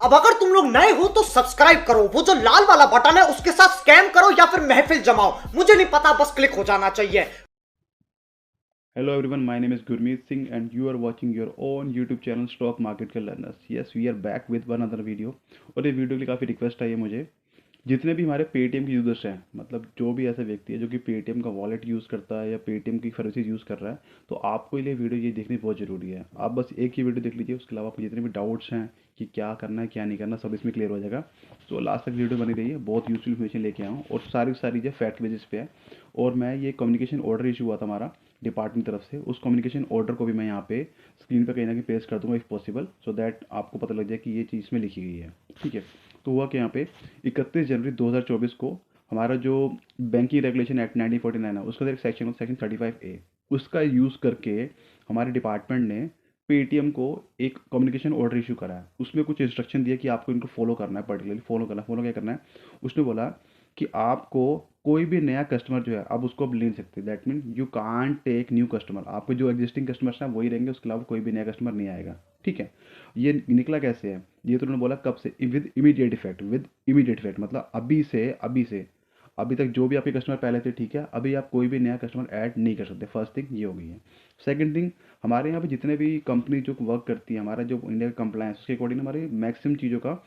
अब अगर तुम लोग नए हो तो सब्सक्राइब करो, वो जो लाल वाला बटन है उसके साथ स्कैम करो या फिर महफिल जमाओ, मुझे नहीं पता, बस क्लिक हो जाना चाहिए। Hello everyone, my name is Gurmeet Singh and you are watching your own YouTube channel Stock Market के Learners. Yes, we are back with one other video. और ये वीडियो के लिए काफ़ी रिक्वेस्ट आई है मुझे। जितने भी हमारे पेटीएम के यूजर्स हैं, मतलब जो भी ऐसा व्यक्ति है जो कि पेटीएम का वॉलेट यूज़ करता है या पेटीएम की सर्विसेज यूज़ कर रहा है, तो आपको ये वीडियो ये देखनी बहुत ज़रूरी है। आप बस एक ही वीडियो देख लीजिए, उसके अलावा आपको जितने भी डाउट्स हैं कि क्या करना है क्या नहीं करना, सब इसमें क्लियर हो जाएगा। तो लास्ट तक वीडियो बनी रही है, बहुत यूजफुल इन्फॉर्मेशन लेके आया हूँ और सारी सारी जो फैक्ट बेसिस पे है। और मैं ये कम्युनिकेशन ऑर्डर इशू हुआ था हमारा डिपार्टमेंट तरफ से, उस कम्युनिकेशन ऑर्डर को भी मैं यहाँ पे स्क्रीन पे कहीं ना कहीं पेस्ट कर दूंगा इफ़ पॉसिबल, सो दैट आपको पता लग जाए कि ये चीज़ में लिखी गई है। ठीक है। तो हुआ कि यहाँ पे 31 जनवरी 2024 को हमारा जो बैंकिंग रेगुलेशन एक्ट 1949 है, उसका एक सेक्शन होता है, सेक्शन 35A। उसका यूज़ करके हमारे डिपार्टमेंट ने पेटीएम को एक कम्युनिकेशन ऑर्डर इशू करा है। उसमें कुछ इंस्ट्रक्शन दिया कि आपको इनको फॉलो करना है, पर्टिकुलरली फॉलो क्या करना है। उसने बोला कि आपको कोई भी नया कस्टमर जो है अब उसको अब ले नहीं सकते। That mean you can't take new customer. आपके जो एग्जिस्टिंग कस्टमर्स हैं वही रहेंगे, उसके अलावा कोई भी नया कस्टमर नहीं आएगा। ठीक है। ये निकला कैसे है, ये तो उन्होंने बोला कब से, विद इमीडिएट इफेक्ट, मतलब अभी से अभी तक जो भी आपके कस्टमर पहले थे, ठीक है, अभी आप कोई भी नया कस्टमर ऐड नहीं कर सकते। फर्स्ट थिंग ये हो गई है। सेकंड थिंग, हमारे यहाँ पे जितने भी कंपनी जो वर्क करती है, हमारा जो इंडिया का कंप्लायंस, उसके अकॉर्डिंग हमारे मैक्सिमम चीज़ों का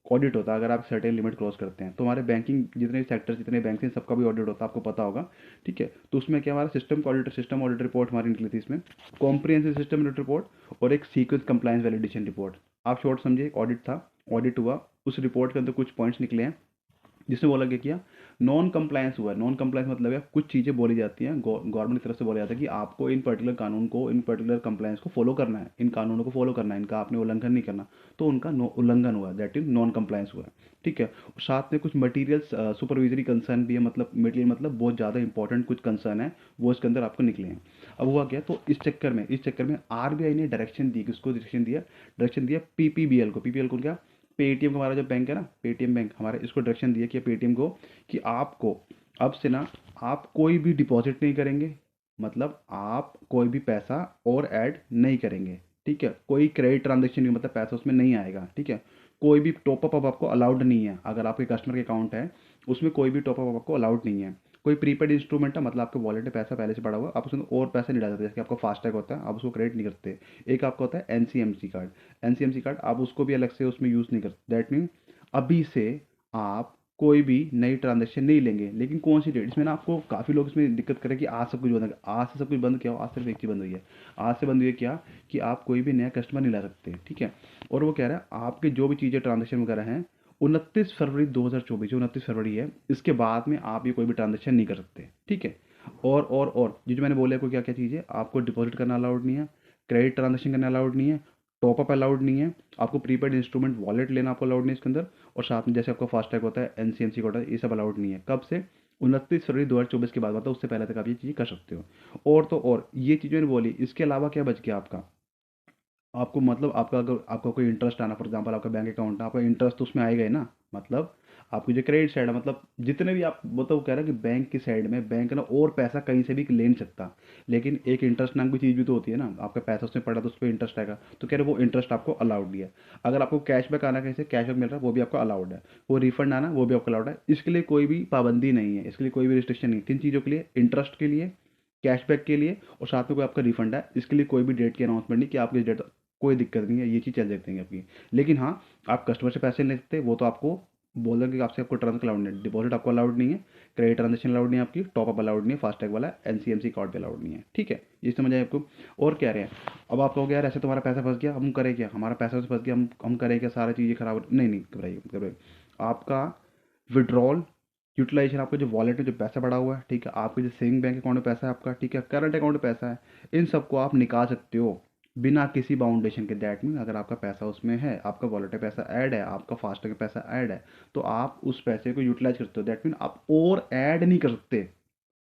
ऑडिट होता है। अगर आप सर्टेन लिमिट क्रॉस करते हैं तो हमारे बैंकिंग जितने सेक्टर जितने बैंक हैं सबका भी ऑडिट होता है, आपको पता होगा। ठीक है। तो उसमें क्या, हमारा सिस्टम ऑडिट रिपोर्ट हमारी निकली थी इसमें, कॉम्प्रिहेंसिव सिस्टम ऑडिट रिपोर्ट और एक सीक्वेंस कंप्लायंस वैलिडेशन रिपोर्ट। आप शॉर्ट समझिए, एक ऑडिट था, ऑडिट हुआ, उस रिपोर्ट के अंदर कुछ पॉइंट्स निकले हैं जिसमें बोला गया क्या, नॉन कंप्लायंस हुआ है। नॉन कंप्लायंस मतलब है कुछ चीज़ें बोली जाती हैं, गवर्नमेंट की तरफ से बोला जाता है कि आपको इन पर्टिकुलर कानून को, इन पर्टिकुलर कंप्लायंस को फॉलो करना है, इन कानूनों को फॉलो करना है, इनका आपने उल्लंघन नहीं करना। तो उनका उल्लंघन हुआ, दैट इज नॉन कंप्लायंस हुआ है। ठीक है। और साथ में कुछ मटीरियल्स सुपरविजरी कंसर्न भी है, मतलब मटीरियल मतलब बहुत ज़्यादा इंपॉर्टेंट कुछ कंसर्न है, वो इसके अंदर आपको निकले हैं। अब हुआ क्या, तो इस चक्कर में आरबीआई ने डायरेक्शन दी, किसको डायरेक्शन दिया पीपीबीएल को क्या, पेटीएम का हमारा जो बैंक है ना, पेटीएम बैंक हमारा, इसको डायरेक्शन दिया कि पेटीएम को कि आपको अब से ना, आप कोई भी डिपॉजिट नहीं करेंगे, मतलब आप कोई भी पैसा और ऐड नहीं करेंगे। ठीक है। कोई क्रेडिट ट्रांजेक्शन नहीं, मतलब पैसा उसमें नहीं आएगा। ठीक है। कोई भी टॉपअप अब आपको अलाउड नहीं है। अगर आपके कस्टमर के अकाउंट है उसमें कोई भी टॉपअप आपको अलाउड नहीं है। कोई प्रीपेड इंस्ट्रूमेंट है, मतलब आपके वॉलेट में पैसा पहले से पड़ा हुआ, आप उसमें और पैसा नहीं डाल सकते। जैसे आपका फास्टैग होता है, आप उसको क्रेडिट नहीं करते। एक आपका होता है एनसीएमसी कार्ड, आप उसको भी अलग से उसमें यूज़ नहीं करते। दैट मीन अभी से आप कोई भी नई ट्रांजेक्शन नहीं लेंगे। लेकिन कौन सी डेट, इसमें ना आपको काफ़ी लोग इसमें दिक्कत करें कि आज सब कुछ बंद, आज से सब कुछ बंद क्या हो, आज सिर्फ एक चीज़ बंद हुई है। आज से बंद हुई है क्या, कि आप कोई भी नया कस्टमर नहीं ला सकते। ठीक है। और वो कह रहा है आपके जो भी चीज़ें ट्रांजेक्शन वगैरह हैं, 29 फरवरी 2024, जो 29 फरवरी है, इसके बाद में आप ये कोई भी ट्रांजेक्शन नहीं कर सकते। ठीक है। और ये जो मैंने बोला आपको क्या क्या चीज़ें, आपको डिपॉजिट करना अलाउड नहीं है, क्रेडिट ट्रांजेक्शन करना अलाउड नहीं है, टॉपअप अलाउड नहीं है, आपको प्रीपेड इंस्ट्रूमेंट वॉलेट लेना आपको अलाउड नहीं है इसके अंदर, और साथ में जैसे आपका फास्टैग होता है, एनसीएमसी होता है, ये सब अलाउड नहीं है। कब से, 29 फरवरी 2024 के बाद, मतलब उससे पहले तक आप ये चीज़ें कर सकते हो। और तो और ये चीज़ मैंने बोली, इसके अलावा क्या बच गया आपका, आपको मतलब आपका अगर आपका कोई इंटरेस्ट आना, फॉर एग्जांपल आपका बैंक अकाउंट है, आपका इंटरेस्ट तो उसमें आएगा ही ना। मतलब आपकी जो क्रेडिट साइड है, मतलब जितने भी आप, वो तो कह रहा है कि बैंक की साइड में बैंक ना और पैसा कहीं से भी ले नहीं सकता। लेकिन एक इंटरेस्ट नाम की चीज़ भी तो होती है ना, आपका पैसा उसमें पड़ा तो उस पर इंटरेस्ट आएगा, तो कह रहे वो इंटरेस्ट आपको अलाउड नहीं है। अगर आपको कैशबैक आना, कहीं से कैशबैक मिल रहा है, वो भी आपको अलाउड है। वो रिफंड आना, वो भी आपको अलाउड है। इसके लिए कोई भी पाबंदी नहीं है, इसके लिए कोई भी रिस्ट्रिक्शन नहीं। किन चीज़ों के लिए, इंटरेस्ट के लिए, कैशबैक के लिए, और साथ में कोई आपका रिफंड है, इसके लिए कोई भी डेट की अनाउंसमेंट नहीं कि आपकी डेट, कोई दिक्कत नहीं है, ये चीज़ चल सकती है आपकी। लेकिन हाँ, आप कस्टमर से पैसे नहीं ले सकते, वो तो आपको बोल देंगे कि आपसे आपको ट्रांजेक्शन अलाउड नहीं है, डिपॉजिट आपको अलाउड नहीं है, क्रेडिट ट्रांजेक्शन अलाउड नहीं है, आपकी टॉपअप अलाउड नहीं है, फास्टैग वाला एनसीएमसी कार्ड भी अलाउड नहीं है। ठीक है। ये समझ आए आपको। और कह रहे हैं, अब आप कहोगे यार ऐसे तुम्हारा पैसा फंस गया, हम करें क्या, हमारा पैसा तो फंस गया, हम करें क्या, सारी चीज़ें खराब नहीं नहीं, घबराइए घबराइए। आपका विड्रॉल यूटिलाइजेशन, आपका जो वॉलेट में जो पैसा पड़ा हुआ है, ठीक है, आपके जो सेविंग बैंक अकाउंट में पैसा है आपका, ठीक है, करंट अकाउंट में पैसा है, इन सबको आप निकाल सकते हो बिना किसी बाउंडेशन के। दैट मीन अगर आपका पैसा उसमें है, आपका वॉलेट में पैसा ऐड है, आपका फास्टैग में पैसा ऐड है, तो आप उस पैसे को यूटिलाइज करते हो। दैट मीन आप और ऐड नहीं कर सकते,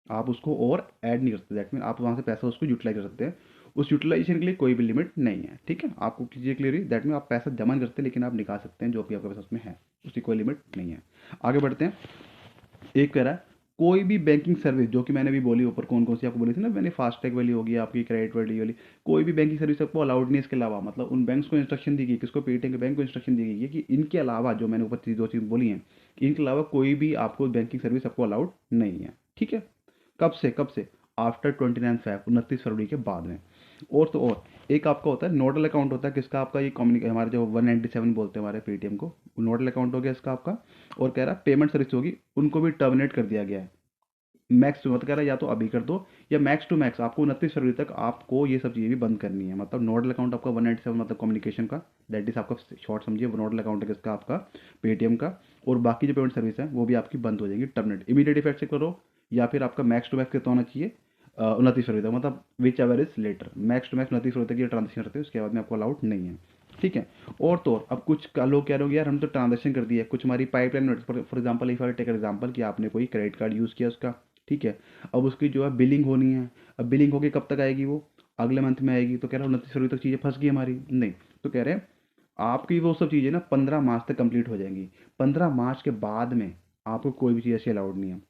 आप उसको और ऐड नहीं कर सकते। दैट मीन आप वहाँ से पैसा उसको यूटिलाइज कर सकते हैं। उस यूटिलाइजेशन के लिए कोई भी लिमिट नहीं है। ठीक है। आपको चीज़ें क्लियर हुई। दैट मीन आप पैसा जमा नहीं करते, लेकिन आप निकाल सकते हैं जो भी आपके पास उसमें है, उसकी कोई लिमिट नहीं है। आगे बढ़ते हैं। एक कह रहा है कोई भी बैंकिंग सर्विस जो कि मैंने भी बोली ऊपर कौन कौन सी आपको बोली थी ना मैंने, फास्टैग वाली होगी आपकी, क्रेडिट वाली, कोई भी बैंकिंग सर्विस आपको अलाउड नहीं है इसके अलावा। मतलब उन बैंक्स को इंस्ट्रक्शन दी गई, किसको, पेटीएम के बैंक को इंस्ट्रक्शन दी गई है कि इनके अलावा जो मैंने ऊपर दो चीज़ बोली हैं, इनके अलावा कोई भी आपको बैंकिंग सर्विस आपको अलाउड नहीं है। ठीक है, कब से आफ्टर 29 फेब, 29 फरवरी के बाद में। और तो और एक आपका होता है नोडल अकाउंट, होता है किसका, आपका ये हमारे जो 197 बोलते हैं हमारे पेटीएम को, नोडल अकाउंट हो गया इसका आपका। और कह रहा है पेमेंट सर्विस होगी उनको भी टर्मिनेट कर दिया गया है। मैक्स टू, मतलब कह रहा है या तो अभी कर दो, या मैक्स टू मैक्स आपको 29 फरवरी तक आपको ये सब चीज़ें भी बंद करनी है। मतलब नोडल अकाउंट आपका 197 मतलब कम्युनिकेशन का, दैट इज आपका शॉर्ट समझिए, नोडल अकाउंट है किसका, आपका पेटीएम का। और बाकी जो पेमेंट सर्विस है वो भी आपकी बंद हो जाएगी, टर्मिनेट इमीडिएट इफेक्ट से करो, या फिर आपका मैक्स टू मैक्स कितना होना चाहिए, 29 फरवरी तक, मतलब whichever is later, max to max 29 फरवरी तक ये ट्रांजेक्शन रहते हैं, उसके बाद में आपको अलाउड नहीं है। ठीक है। और तो और अब कुछ लोग कह रहे हो यार हम तो ट्रांजेक्शन कर दिया, कुछ हमारी pipeline, for example if I take example कि आपने कोई क्रेडिट कार्ड यूज़ किया उसका, ठीक है, अब उसकी जो है बिलिंग होनी है। अब बिलिंग होगी कब तक आएगी, वो अगले मंथ में आएगी। तो कह रहा है 29 फरवरी तक चीज़ें फंस गई हमारी, नहीं। तो कह रहे हैं आपकी वो सब चीज़ें ना 15 मार्च तक कंप्लीट हो जाएंगी। 15 मार्च के बाद में आपको कोई भी चीज़ ऐसी अलाउड नहीं है।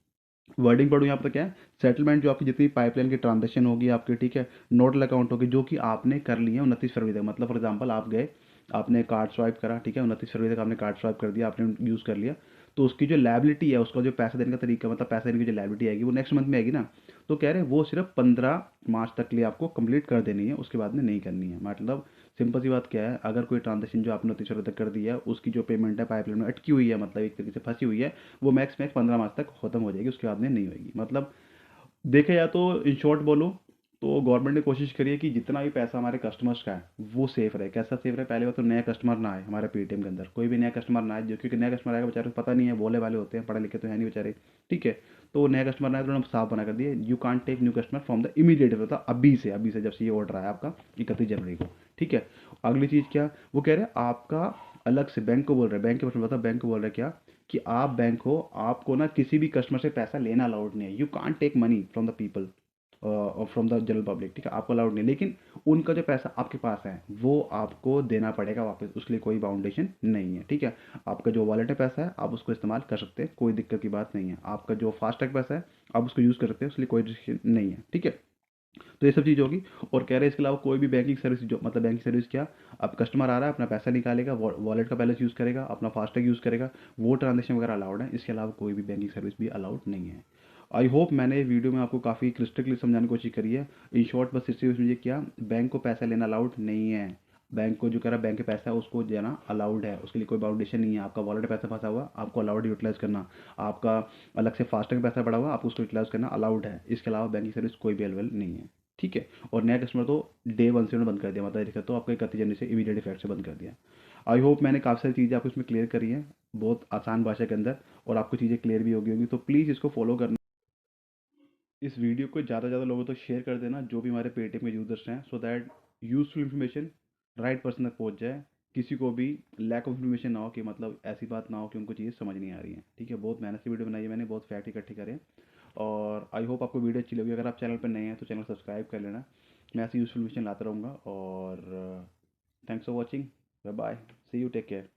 वर्डिंग पढ़ूँ यहाँ पर क्या है, सेटलमेंट जो आपकी जितनी पाइपलाइन की ट्रांजेक्शन होगी आपकी, ठीक है, नोडल अकाउंट होगी जो कि आपने कर ली है 29 फरवरी तक। मतलब फॉर एग्जांपल आप गए, आपने कार्ड स्वाइप करा, ठीक है, 29 फरवरी तक आपने कार्ड स्वाइप कर दिया, आपने यूज़ कर लिया, तो उसकी जो लाइबिलिटी है, उसका जो पैसा देने का तरीका, मतलब पैसा देने की जो लाइबिलिटी आएगी वो नेक्स्ट मंथ में आएगी ना। तो कह रहे हैं वो सिर्फ 15 मार्च तक के लिए आपको कंप्लीट कर देनी है, उसके बाद में नहीं करनी है। मतलब सिंपल सी बात क्या है, अगर कोई ट्रांजेक्शन जो आपने 29 फरवरी तक कर दिया है उसकी जो पेमेंट है पाइपलाइन में अटकी हुई है, मतलब एक तरीके से फंसी हुई है, वो मैक्स मैक्स 15 मार्च तक खत्म हो जाएगी, उसके बाद में नहीं होगी। मतलब देखे या तो इन शॉर्ट बोलो तो गवर्नमेंट ने कोशिश करी है कि जितना भी पैसा हमारे कस्टमर्स का है वो सेफ रहे। कैसा सेफ रहे, पहले बात तो नया कस्टमर ना आए हमारे पेटीएम के अंदर, कोई भी नया कस्टमर ना आए, जो क्योंकि नया कस्टमर आएगा बेचारे को पता नहीं है, भोले वाले होते हैं, पढ़े लिखे तो है नहीं बेचारे। ठीक है, तो नया कस्टमर ना आए तो उन्होंने साफ बना कर दिया, you can't take new customer from the immediate, मतलब अभी से जब से ये ऑर्डर आया आपका 31 जनवरी को। ठीक है। अगली चीज़ क्या, वो कह रहे हैं आपका अलग से बैंक को बोल रहे हैं, बैंक के पर्सन बता, बैंक को बोल रहे हैं क्या, कि आप बैंक हो, आपको ना किसी भी कस्टमर से पैसा लेना अलाउड नहीं है, you can't take money from the people और फ्रॉम द जनरल पब्लिक। ठीक है, आपको अलाउड नहीं, लेकिन उनका जो पैसा आपके पास है वो आपको देना पड़ेगा वापस, उसके लिए कोई बाउंडेशन नहीं है। ठीक है, आपका जो वॉलेट है पैसा है आप उसको इस्तेमाल कर सकते हैं, कोई दिक्कत की बात नहीं है। आपका जो फास्टैग पैसा है आप उसको यूज़ कर सकते हैं, उसके लिए कोई रिस्ट्रिक्शन नहीं है। ठीक है, तो ये सब चीज़ होगी। और कह रहे हैं इसके अलावा कोई भी बैंकिंग सर्विस, जो मतलब बैंकिंग सर्विस क्या, अब कस्टमर आ रहा है अपना पैसा निकालेगा, वॉलेट का बैलेंस यूज़ करेगा, अपना फास्टैग यूज़ करेगा, वो ट्रांजेक्शन वगैरह अलाउड है, इसके अलावा कोई भी बैंकिंग सर्विस भी अलाउड नहीं है। आई होप मैंने वीडियो में आपको काफ़ी क्रिस्टल क्लियर समझाने की कोशिश करी है। इन शॉर्ट बस इससे मुझे क्या, बैंक को पैसा लेना अलाउड नहीं है, बैंक को जो कह रहा बैंक के पैसा है उसको देना अलाउड है, उसके लिए कोई बाउंडेशन नहीं है। आपका वॉलेट पैसा फंसा हुआ आपको अलाउड यूटिलाइज करना, आपका अलग से फास्टैग पैसा पड़ा हुआ आपको उसको यूटिलाइज करना अलाउड है, इसके अलावा बैंकिंग सर्विस कोई भी अवेलेबल नहीं है। ठीक है, और नया कस्टमर तो डे वन से उन्होंने बंद कर दिया, मतलब देखा तो आपको 31 जनवरी से इमीडिएट इफेक्ट से बंद कर दिया। आई होप मैंने काफ़ी सारी चीज़ें आपको इसमें क्लियर करी हैं, बहुत आसान भाषा के अंदर, और आपको चीज़ें क्लियर भी होगी तो प्लीज़ इसको फॉलो करना। इस वीडियो को ज़्यादा से ज़्यादा लोगों तक शेयर कर देना जो भी हमारे पेटीएम के यूज़र्स हैं, so that useful information right person तक पहुंच जाए, किसी को भी लैक ऑफ इन्फॉर्मेशन ना हो, कि मतलब ऐसी बात ना हो कि उनको चीज़ें समझ नहीं आ रही हैं। ठीक है, बहुत मेहनत से वीडियो बनाई है मैंने, बहुत फैक्ट इकट्ठे करे हैं, और आई होप आपको वीडियो अच्छी लगी। अगर आप चैनल पर नए हैं तो चैनल सब्सक्राइब कर लेना, मैं ऐसी यूज़फुल इन्फॉर्मेशन लाता रहूँगा। और thanks for watching, bye bye, see you, take care.